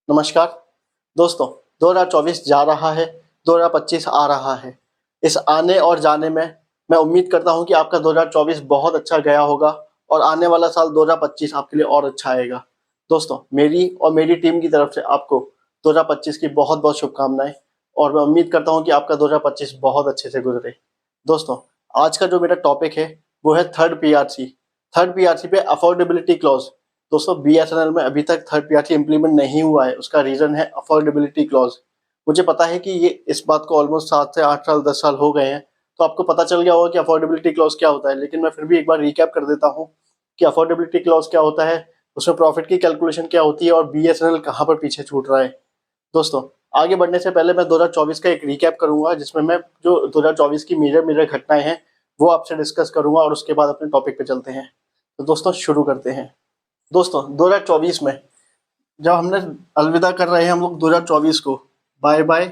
नमस्कार दोस्तों। 2024 जा रहा है, 2025 आ रहा है। इस आने और जाने में मैं उम्मीद करता हूं कि आपका 2024 बहुत अच्छा गया होगा और आने वाला साल 2025 आपके लिए और अच्छा आएगा। दोस्तों, मेरी और मेरी टीम की तरफ से आपको 2025 की बहुत-बहुत शुभकामनाएं और मैं उम्मीद करता हूं कि आपका 2025 बहुत अच्छे से गुजरे। दोस्तों, आज का जो मेरा टॉपिक है वो है थर्ड पीआरसी। थर्ड पीआरसी पे अफोर्डेबिलिटी क्लॉज। दोस्तों, बीएसएनएल में अभी तक थर्ड पीआरसी इंप्लीमेंट नहीं हुआ है। उसका रीजन है अफोर्डेबिलिटी क्लॉज। मुझे पता है कि ये इस बात को ऑलमोस्ट 7 से 8 साल 10 साल हो गए हैं, तो आपको पता चल गया होगा कि अफोर्डेबिलिटी क्लॉज क्या होता है, लेकिन मैं फिर भी एक बार रिकैप कर देता हूँ कि अफोर्डेबिलिटी क्लॉज क्या होता है, उसमें प्रॉफिट की कैलकुलेशन क्या होती है और बीएसएनएल कहाँ पर पीछे छूट रहा है। दोस्तों, आगे बढ़ने से पहले मैं 2024 का एक रिकैप करूंगा, जिसमें मैं जो 2024 की मेजर मेजर घटनाएं हैं वो आपसे डिस्कस करूंगा और उसके बाद अपने टॉपिक पे चलते हैं। तो दोस्तों, शुरू करते हैं। दोस्तों, 2024 में जब हमने अलविदा कर रहे हैं हम लोग 2024 को, बाय बाय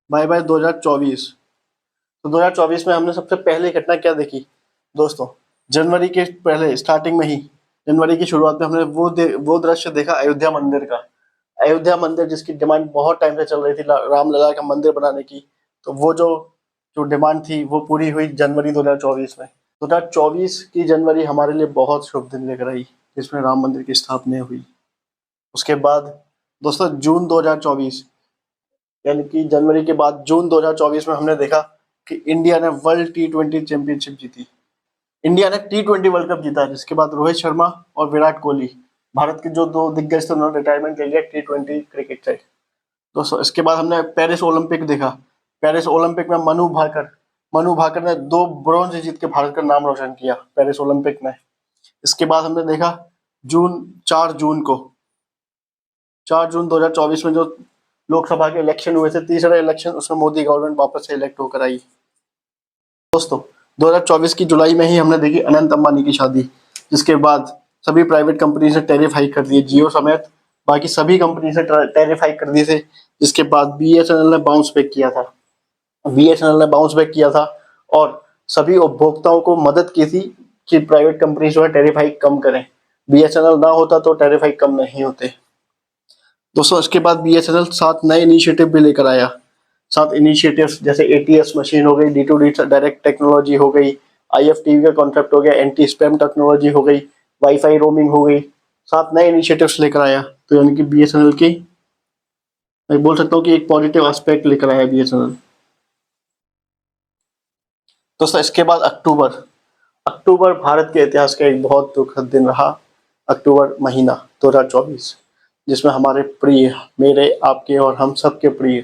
बाय बाय 2024। तो 2024 में हमने सबसे पहले घटना क्या देखी दोस्तों? जनवरी के पहले स्टार्टिंग में ही, जनवरी की शुरुआत में हमने वो दृश्य देखा अयोध्या मंदिर का। अयोध्या मंदिर जिसकी डिमांड बहुत टाइम से चल रही थी, रामलला का मंदिर बनाने की। तो वो जो जो डिमांड थी वो पूरी हुई जनवरी 2024 में। 2024 की जनवरी हमारे लिए बहुत शुभ दिन लेकर आई, जिसमें राम मंदिर की स्थापना हुई। उसके बाद दोस्तों जून 2024, यानी कि जनवरी के बाद जून 2024 में हमने देखा कि इंडिया ने वर्ल्ड टी20 चैंपियनशिप जीती। इंडिया ने टी20 वर्ल्ड कप जीता, जिसके बाद रोहित शर्मा और विराट कोहली, भारत के जो दो दिग्गज थे, उन्होंने रिटायरमेंट ले लिया टी20 क्रिकेट से। दोस्तों, इसके बाद हमने पेरिस ओलंपिक देखा। पेरिस ओलंपिक में मनु भाकर ने 2 ब्रॉन्ज जीत के भारत का नाम रोशन किया पेरिस ओलंपिक में। इसके बाद हमने देखा जून 4 जून को 4 जून 2024 में जो लोकसभा के इलेक्शन हुए थे, तीसरा इलेक्शन, उसमें मोदी गवर्नमेंट वापस से इलेक्ट होकर आई। दोस्तों, 2024 की जुलाई में ही हमने देखी अनंत अंबानी की शादी, जिसके बाद सभी प्राइवेट कंपनी ने टैरिफ हाइक कर दिए, जियो समेत बाकी सभी कंपनी से टैरिफ हाइक कर दिए थे। जिसके बाद बीएसएनएल ने बाउंस बैक किया था। बीएसएनएल ने बाउंस बैक किया था और सभी उपभोक्ताओं को मदद की थी कि प्राइवेट कंपनी जो है टैरिफ हाइक कम करें। बीएसएनएल ना होता तो टैरिफ हाइक कम नहीं होते। दोस्तों, इसके बाद बीएसएनएल 7 नए इनिशिएटिव भी लेकर आया। 7 इनिशिएटिव्स जैसे एटीएस मशीन हो गई, डी2डी डायरेक्ट टेक्नोलॉजी हो गई, आईएफटीवी का कॉन्सेप्ट हो गया, एंटी स्पैम टेक्नोलॉजी हो गई, वाईफाई रोमिंग हो गई। 7 नए इनिशिएटिव्स लेकर आया। तो यानी कि बीएसएनएल की, मैं बोल सकता हूँ कि एक पॉजिटिव एस्पेक्ट लेकर आया बीएसएनएल। दोस्तों, इसके बाद अक्टूबर अक्टूबर भारत के इतिहास का एक बहुत दुखद दिन रहा। अक्टूबर महीना 2024, जिसमें हमारे प्रिय, मेरे, आपके और हम सबके प्रिय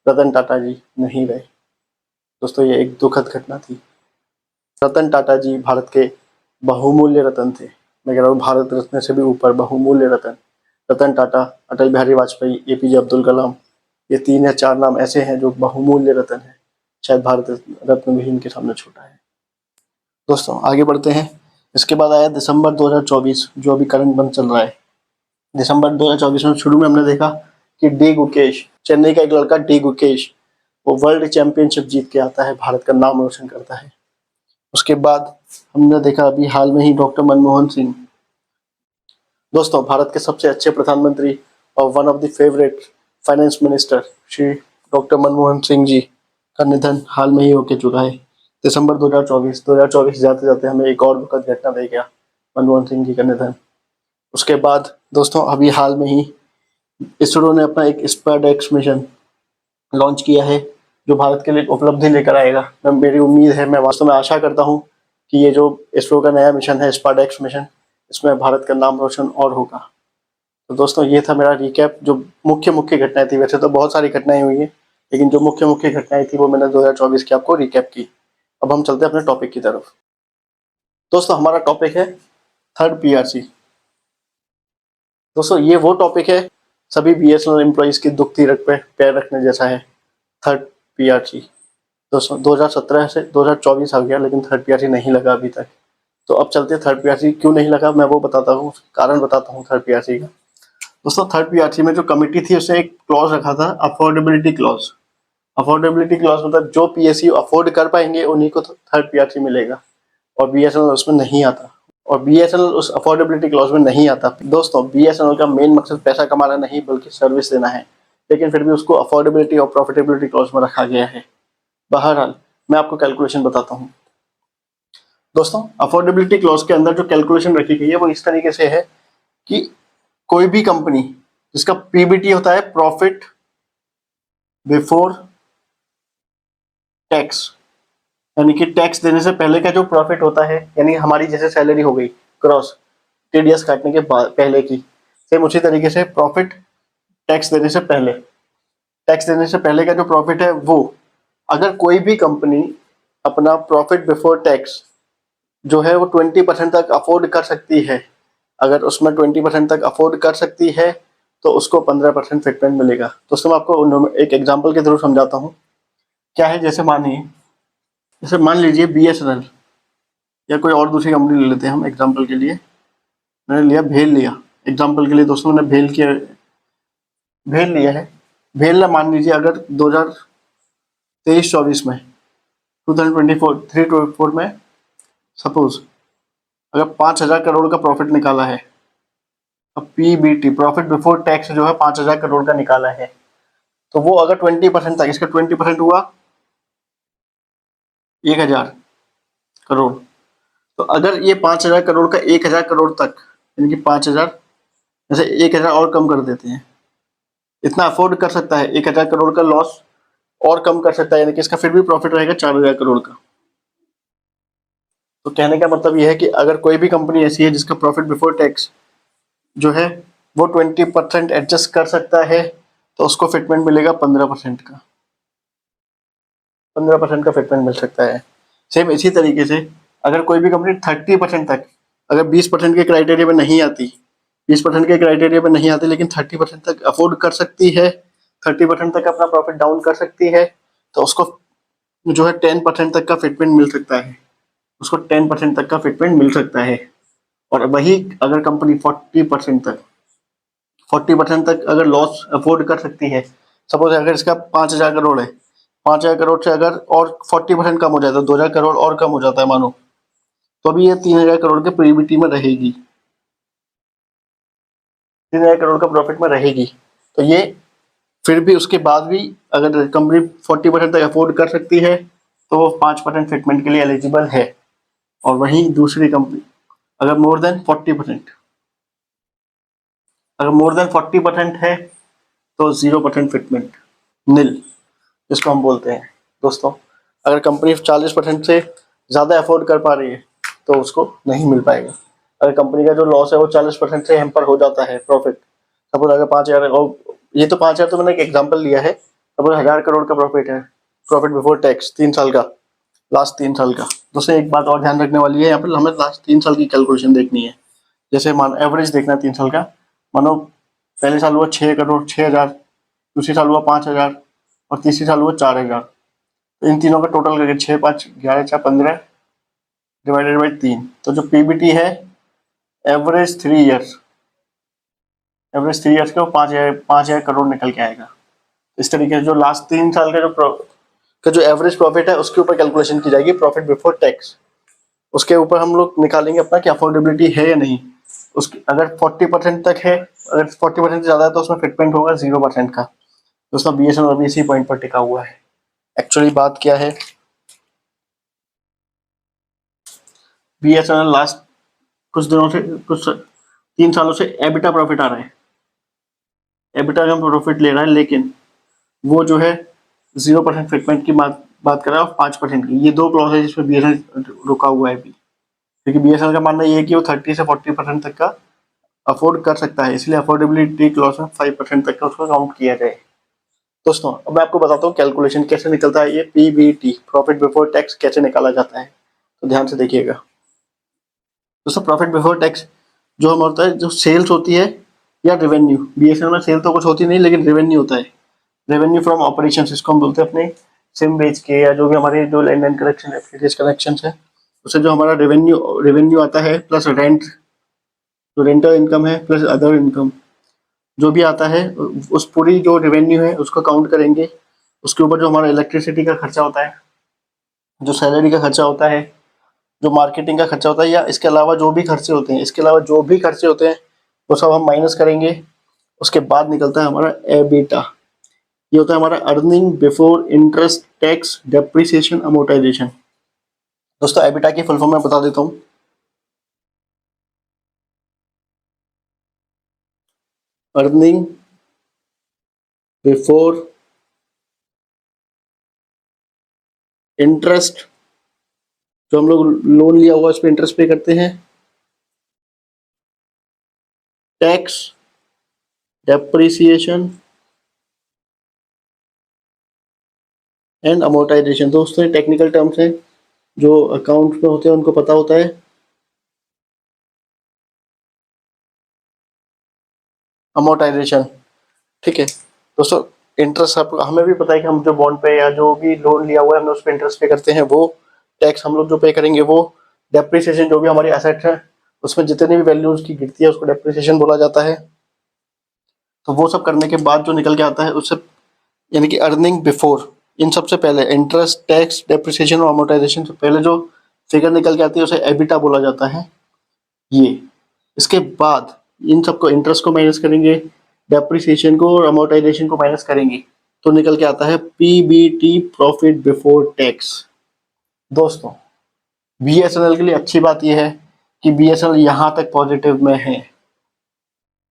रतन टाटा जी नहीं रहे। दोस्तों, ये एक दुखद घटना थी। रतन टाटा जी भारत के बहुमूल्य रतन थे। मैं कह रहा हूँ भारत रत्न से भी ऊपर बहुमूल्य रतन। रतन टाटा, अटल बिहारी वाजपेयी, एपीजे अब्दुल कलाम, ये 3 या 4 नाम ऐसे हैं जो बहुमूल्य रतन है। शायद भारत रत्न भी इनके सामने छोटा है। दोस्तों, आगे बढ़ते हैं। इसके बाद आया दिसंबर 2024, जो अभी करंट मंथ चल रहा है। दिसंबर 2024 में शुरू में हमने देखा कि डी गुकेश, चेन्नई का एक लड़का डी गुकेश, वो वर्ल्ड चैंपियनशिप जीत के आता है, भारत का नाम रोशन करता है। उसके बाद हमने देखा अभी हाल में ही डॉक्टर मनमोहन सिंह, दोस्तों भारत के सबसे अच्छे प्रधानमंत्री और one of the favourite finance minister Shri doctor Manmohan Singh ji का निधन हाल में ही होके चुका है। दिसंबर 2024 जाते जाते हमें एक और दुखद घटना दे गया, मनमोहन सिंह जी का निधन। उसके बाद दोस्तों अभी हाल में ही इसरो ने अपना एक स्पारडेक्स मिशन लॉन्च किया है, जो भारत के लिए उपलब्धि लेकर आएगा। मेरी उम्मीद है, मैं वास्तव में आशा करता हूँ कि ये जो इसरो का नया मिशन है, स्पारडेक्स मिशन, इसमें भारत का नाम रोशन और होगा। तो दोस्तों, ये था मेरा रिकैप, जो मुख्य मुख्य घटनाएं थी। वैसे तो बहुत सारी घटनाएं हुई हैं, लेकिन जो मुख्य मुख्य घटनाएं थी वो मैंने 2024 की आपको रिकैप की। अब हम चलते हैं अपने टॉपिक की तरफ। दोस्तों, हमारा टॉपिक है थर्ड पीआरसी। दोस्तों, ये वो टॉपिक है सभी बीएसएनएल एम्प्लॉइज की दुखती रग पे पैर रखने जैसा है। थर्ड पीआरसी दोस्तों 2017 से 2024 आ गया, लेकिन थर्ड पीआरसी नहीं लगा अभी तक। तो अब चलते हैं थर्ड पीआरसी क्यों नहीं लगा, मैं वो बताता हूँ, कारण बताता हूँ थर्ड पीआरसी का। दोस्तों, थर्ड पीआरसी में जो कमिटी थी उसने एक क्लॉज रखा था, अफोर्डेबिलिटी क्लॉज। अफोर्डेबिलिटी क्लॉज मतलब जो पीएसयू अफोर्ड कर पाएंगे उन्हीं को थर्ड पीआरसी मिलेगा, और बीएसएनएल उसमें नहीं आता। और बीएसएनएल उस अफोर्डेबिलिटी क्लॉज में नहीं आता। दोस्तों बीएसएनएल का मेन मकसद पैसा कमाना नहीं बल्कि सर्विस देना है, लेकिन फिर भी उसको अफोर्डेबिलिटी और प्रॉफिटेबिलिटी क्लॉज में रखा गया है। बहरहाल मैं आपको कैलकुलेशन बताता हूँ। दोस्तों अफोर्डेबिलिटी क्लॉज के अंदर जो कैलकुलेशन रखी गई है वो इस तरीके से है कि कोई भी कंपनी जिसका पीबीटी होता है प्रॉफिट बिफोर टैक्स, यानी कि टैक्स देने से पहले का जो प्रॉफिट होता है, यानी हमारी जैसे सैलरी हो गई क्रॉस टीडीएस काटने के बाद पहले की, सेम उसी तरीके से प्रॉफिट टैक्स देने से पहले, टैक्स देने से पहले का जो प्रॉफिट है वो, अगर कोई भी कंपनी अपना प्रॉफिट बिफोर टैक्स जो है वो 20% तक अफोर्ड कर सकती है, अगर उसमें 20% तक अफोर्ड कर सकती है तो उसको 15% फिटमेंट मिलेगा। दोस्तों मैं आपको एक एग्जांपल के थ्रू समझाता हूँ। क्या है, जैसे मान लीजिए बीएसएनएल या कोई और दूसरी कंपनी ले लेते हैं हम एग्जांपल के लिए। मैंने लिया भेल लिया एग्जांपल के लिए। दोस्तों मैंने भेल लिया है। भेल ना मान लीजिए अगर 2023-24 में 2024 में सपोज अगर 5,000 करोड़ का प्रॉफिट निकाला है, अब पीबीटी प्रॉफिट बिफोर टैक्स जो है 5,000 करोड़ का निकाला है, तो वो अगर 20% तक, इसका 20% हुआ 1,000 करोड़। तो अगर ये 5,000 करोड़ का 1,000 करोड़ तक, यानी कि 5,000 जैसे 1,000 और कम कर देते हैं, इतना अफोर्ड कर सकता है, 1,000 करोड़ का लॉस और कम कर सकता है, यानी कि इसका फिर भी प्रॉफिट रहेगा 4,000 करोड़ का। तो कहने का मतलब यह है कि अगर कोई भी कंपनी ऐसी है जिसका प्रॉफिट बिफोर टैक्स जो है वो 20% एडजस्ट कर सकता है, तो उसको फिटमेंट मिलेगा 15% का, 15% का फिटमेंट मिल सकता है। सेम इसी तरीके से अगर कोई भी कंपनी 30% तक, अगर 20% के क्राइटेरिया में नहीं आती, 20% के क्राइटेरिया में नहीं आती लेकिन 30% तक अफोर्ड कर सकती है, 30% तक अपना प्रॉफिट डाउन कर सकती है, तो उसको जो है 10% तक का फिटमेंट मिल सकता है, उसको 10% तक का फिटमेंट मिल सकता है। और वही अगर कंपनी 40% तक अगर लॉस अफोर्ड कर सकती है, सपोज अगर इसका 5,000 करोड़ है, 5,000 करोड़ से अगर और 40% कम हो जाता है, 2,000 करोड़ और कम हो जाता है मानो, तो अभी ये 3,000 करोड़ के पीबीटी में रहेगी, 3,000 करोड़ का प्रॉफिट में रहेगी। तो ये फिर भी उसके बाद भी अगर कंपनी 40% तक अफोर्ड कर सकती है तो वो 5% फिटमेंट के लिए एलिजिबल है। और वहीं दूसरी कंपनी अगर मोर देन 40%, अगर मोर देन 40% है तो 0% फिटमेंट, नील जिसको हम बोलते हैं। दोस्तों अगर कंपनी 40% से ज़्यादा अफोर्ड कर पा रही है तो उसको नहीं मिल पाएगा। अगर कंपनी का जो लॉस है वो 40% से हेम्पर हो जाता है प्रॉफिट, सपोज अगर 5,000, और ये तो 5,000 तो मैंने एक एग्जांपल लिया है, सपोज 1,000 करोड़ का प्रॉफिट है, प्रॉफिट बिफोर टैक्स 3 साल का, लास्ट 3 साल का। दोस्तों एक बात और ध्यान रखने वाली है, यहाँ पर हमें लास्ट 3 साल की कैलकुलेशन देखनी है। जैसे मान एवरेज देखना है 3 साल का, मानो पहले साल हुआ 6 करोड़ 6,000, दूसरी साल हुआ 5,000 और तीसरी साल हुआ 4,000। तो इन तीनों का टोटल करके 6 5 11 4 15 डिवाइडेड बाई 3, तो जो पीबीटी है एवरेज 3 ईयर्स, एवरेज 3 ईयर्स का 5,000 करोड़ निकल के आएगा। इस तरीके से जो लास्ट 3 साल का जो एवरेज प्रॉफिट है उसके ऊपर कैलकुलेशन की जाएगी प्रॉफिट बिफोर टैक्स। उसके ऊपर हम लोग निकालेंगे अपना कि अफोर्डेबिलिटी है या नहीं। उसकी अगर 40% तक है, अगर 40% से ज़्यादा है तो उसमें फिटमेंट होगा 0% का। दोस्तों बीएसएनएल अभी इसी पॉइंट पर टिका हुआ है। एक्चुअली बात क्या है, बीएसएनएल लास्ट कुछ दिनों से, कुछ 3 सालों से एबिटा प्रॉफिट आ रहा है, एबिटा का प्रॉफिट ले रहा है, लेकिन वो जो है 0% फिटमेंट की बात कर रहा है और 5% की। ये 2 क्लॉज है जिसमें बीएसएनएल रुका हुआ है अभी, क्योंकि बीएसएनएल का मानना ये है कि वो 30 से 40% तक का अफोर्ड कर सकता है, इसलिए अफोर्डेबिलिटी क्लॉज में 5% तक का उसको काउंट किया जाए। दोस्तों अब मैं आपको बताता हूँ कैलकुलेशन कैसे निकलता है, ये पीबीटी प्रॉफिट बिफोर टैक्स कैसे निकाला जाता है, तो ध्यान से देखिएगा। दोस्तों प्रॉफिट बिफोर टैक्स जो हम होता है, जो सेल्स होती है या रेवेन्यू, बीएसएनएल में सेल तो कुछ होती नहीं लेकिन रेवेन्यू होता है, रेवेन्यू फ्रॉम ऑपरेशन, इसको हम बोलते हैं अपने सिम बेच के या जो भी हमारे जो लैंड कनेक्शन एफटीटीएच कनेक्शन है, उससे जो हमारा रेवेन्यू आता है, प्लस रेंट जो रेंटल इनकम है, प्लस अदर इनकम जो भी आता है, उस पूरी जो रेवेन्यू है उसको काउंट करेंगे। उसके ऊपर जो हमारा इलेक्ट्रिसिटी का खर्चा होता है, जो सैलरी का खर्चा होता है, जो मार्केटिंग का खर्चा होता है या इसके अलावा जो भी खर्चे होते हैं, इसके अलावा जो भी खर्चे होते हैं वो सब हम माइनस करेंगे। उसके बाद निकलता है हमारा एबिटा। ये होता है हमारा earning before interest tax depreciation amortisation. दोस्तों एबिटा की फुल फॉर्म मैं बता देता हूँ। अर्निंग बिफोर इंटरेस्ट, जो हम लोग लोन लिया हुआ उस पर इंटरेस्ट पे करते हैं, टैक्स, डेप्रिसिएशन एंड अमोर्टाइजेशन। दोस्तों ये टेक्निकल टर्म्स हैं जो अकाउंट में होते हैं उनको पता होता है। अमोर्टाइजेशन, ठीक है दोस्तों। इंटरेस्ट आप हमें भी पता है कि हम जो बॉन्ड पे या जो भी लोन लिया हुआ है हमने उस पर इंटरेस्ट पे करते हैं, वो टैक्स हम लोग जो पे करेंगे वो डेप्रिसिएशन, जो भी हमारी एसेट है उसमें जितनी भी वैल्यू उसकी गिरती है उसको डेप्रिसिएशन बोला जाता है। तो वो सब करने के बाद जो निकल के आता है उससे, यानी कि अर्निंग बिफोर, इन सबसे पहले इंटरेस्ट टैक्स डेप्रिसिएशन और अमोर्टाइजेशन से पहले जो फिगर निकल के आती है उसे एबिटा बोला जाता है। ये इसके बाद इन सबको, इंटरेस्ट को माइनस करेंगे, डेप्रिसिएशन को और अमोर्टाइजेशन को माइनस करेंगे तो निकल के आता है पीबीटी, प्रॉफिट बिफोर टैक्स। दोस्तों बीएसएनएल के लिए अच्छी बात यह है कि बीएसएनएल यहाँ तक पॉजिटिव में है,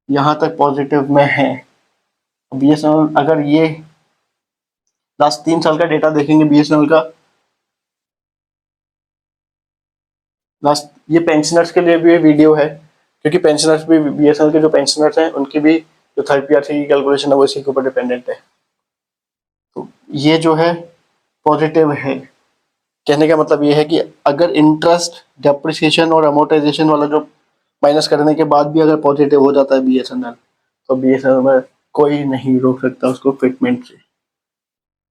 यहाँ तक पॉजिटिव में है। बीएसएनएल अगर ये लास्ट 3 साल का डेटा देखेंगे बीएसएनएल का, लास्ट, ये पेंशनर्स के लिए भी ये वीडियो है क्योंकि पेंशनर्स भी, बीएसएनएल के जो पेंशनर्स हैं उनकी भी जो थर्ड पीआरसी की कैलकुलेशन है वो इसी के ऊपर डिपेंडेंट है। तो ये जो है पॉजिटिव है। कहने का मतलब ये है कि अगर इंटरेस्ट, डेप्रिसिएशन और अमोर्टाइजेशन वाला जो माइनस करने के बाद भी अगर पॉजिटिव हो जाता है बीएसएनएल, तो बीएसएनएल में कोई नहीं रोक सकता उसको फिटमेंट से,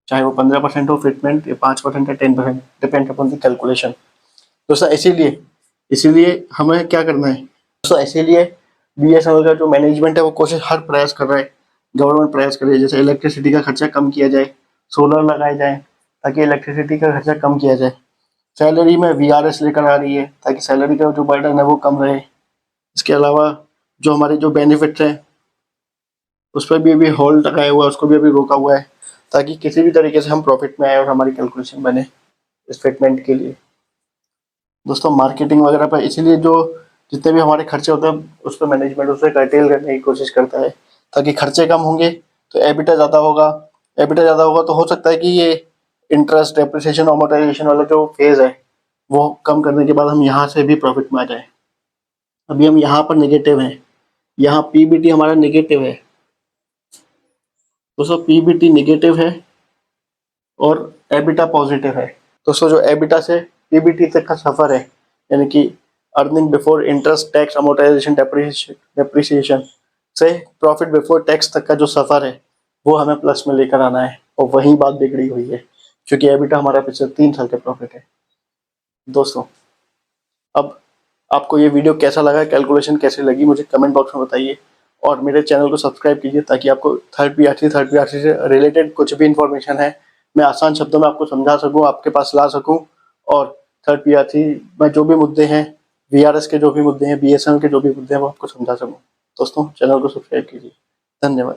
चाहे वो 15% हो फिटमेंट या 5% या 10%, डिपेंड अपॉन द कैलकुलेशन। दोस्तों इसीलिए इसीलिए हमें क्या करना है दोस्तों, इसीलिए बीएसएनएल का जो मैनेजमेंट है वो कोशिश हर प्रयास कर रहा है, गवर्नमेंट प्रयास कर रही है, जैसे इलेक्ट्रिसिटी का खर्चा कम किया जाए, सोलर लगाए जाए ताकि इलेक्ट्रिसिटी का खर्चा कम किया जाए। सैलरी में वीआरएस लेकर आ रही है ताकि सैलरी का जो बर्डन है वो कम रहे। इसके अलावा जो हमारे जो बेनिफिट्स हैं उस पर भी अभी होल्ड लगाया हुआ है, उसको भी अभी रोका हुआ है ताकि किसी भी तरीके से हम प्रॉफिट में आए और हमारी कैलकुलेशन बने इस फिटमेंट के लिए। दोस्तों मार्केटिंग वगैरह पर इसीलिए जो जितने भी हमारे खर्चे होते हैं उस पर मैनेजमेंट उसे कर्टेल करने की कोशिश करता है ताकि खर्चे कम होंगे तो एबिटा ज़्यादा होगा। एबिटा ज़्यादा होगा तो हो सकता है कि ये इंटरेस्ट, डेप्रिसिएशन, अमोर्टाइजेशन वाला जो फेज है वो कम करने के बाद हम यहाँ से भी प्रॉफिट में आ जाए। अभी हम यहाँ पर नेगेटिव हैं, यहाँ पीबीटी हमारा नेगेटिव है दोस्तों, पीबीटी नेगेटिव है और एबिटा पॉजिटिव है। दोस्तों जो एबिटा से पीबीटी तक का सफर है, यानी कि earning before interest tax amortisation depreciation से प्रॉफिट बिफोर टैक्स तक का जो सफर है वो हमें प्लस में लेकर आना है, और वही बात बिगड़ी हुई है क्योंकि एबिटा हमारा पिछले 3 साल का प्रॉफिट है। दोस्तों अब आपको ये वीडियो कैसा लगा, कैलकुलेशन कैसी लगी, मुझे कमेंट बॉक्स में बताइए और मेरे चैनल को सब्सक्राइब कीजिए ताकि आपको थर्ड पीआरसी से रिलेटेड कुछ भी इंफॉर्मेशन है मैं आसान शब्दों में आपको समझा सकूं, आपके पास ला सकूं, और थर्ड पीआरसी में जो भी मुद्दे हैं, वीआरएस के जो भी मुद्दे हैं, बीएसएनएल के जो भी मुद्दे हैं वो आपको समझा सकूं। दोस्तों चैनल को सब्सक्राइब कीजिए। धन्यवाद।